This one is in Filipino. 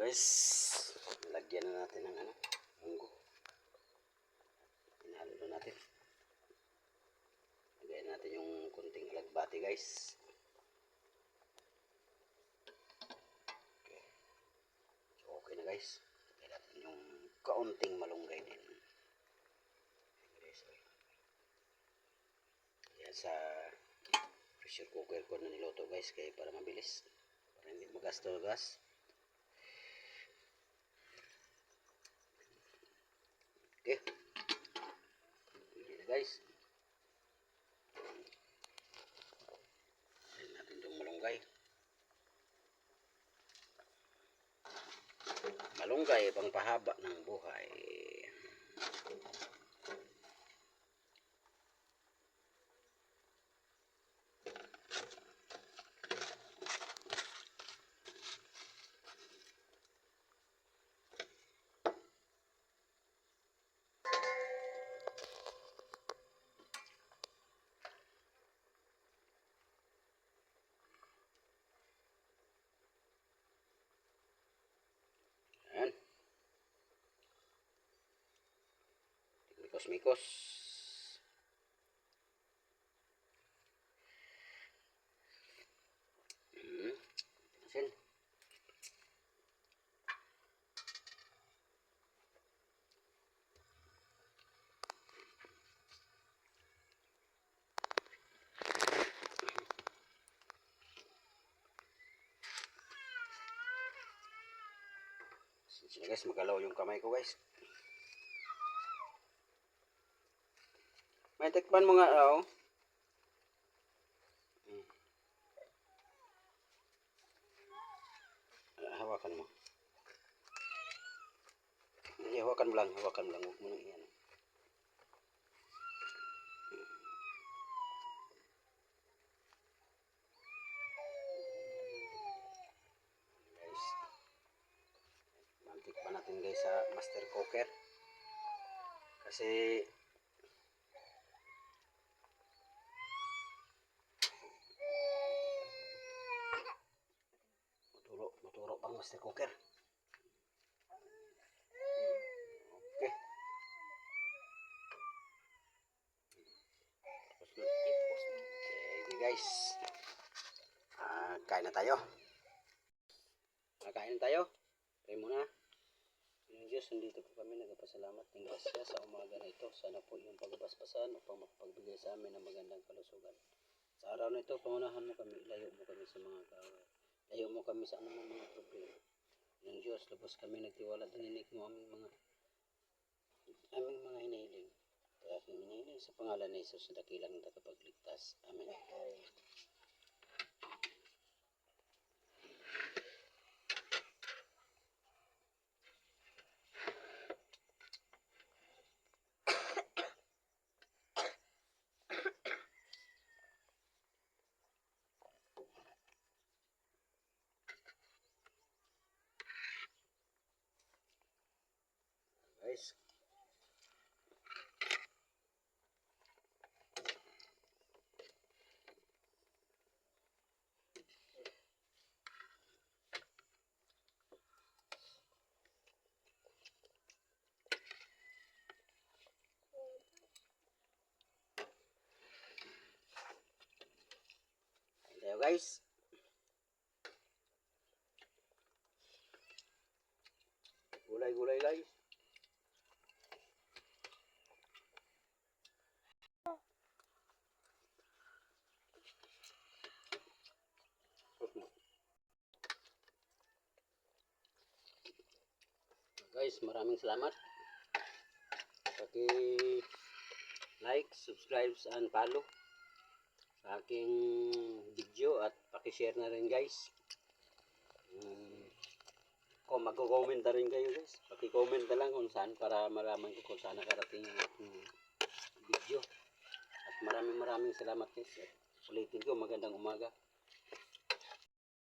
Guys, lagyan na natin ng munggo. Hinalo na natin. Lagyan natin yung kunting alagbati guys. Okay. So, okay na guys. Lagyan natin yung kaunting malunggay din. Yan sa pressure cooker ko na niluto guys, kaya para mabilis. Para hindi magasto gas. Okay. Hindi guys. Ayan natin itong malunggay. Malunggay, pangpahaba ng buhay. Ayan. Mikos-mikos. Asin. Sige guys, magalaw yung kamay ko guys. May tikpan mo nga raw. Hawakan mo. Hindi, hawakan mo lang. Hawakan mo lang. Huwag mo nang iyan. Guys. Mantikpan natin guys sa master cooker. Kasi maturo pang master cooker. Okay. Okay guys. Kain na tayo. Kain tayo. Try muna. Yung Diyos, nandito po kami nagpasalamat ng grasya sa umaga na ito. Sana po yung pagbasbasan upang mapagbigay sa amin ng magandang kalusugan. Sa araw na ito, pangunahan mo kami, ilayo mo kami sa mga kaway. Layo mo kami sa anumang mga problema. Ng Diyos, lubos kami nagtiwala at naninig mo aming mga hinihiling. Kaya aking hinihiling sa pangalan ni Jesus na dakilang tagapagligtas. Amen. Guys. Ayo guys. Gulay-gulay guys. Guys, maraming salamat. Paki-like, subscribe, and follow sa aking video at paki-share na rin guys. Kung magko-comment na rin kayo guys, paki-comment na lang kung saan para malaman ko kung saan nakarating yung aking video. At maraming salamat guys. Ulitin ko, magandang umaga.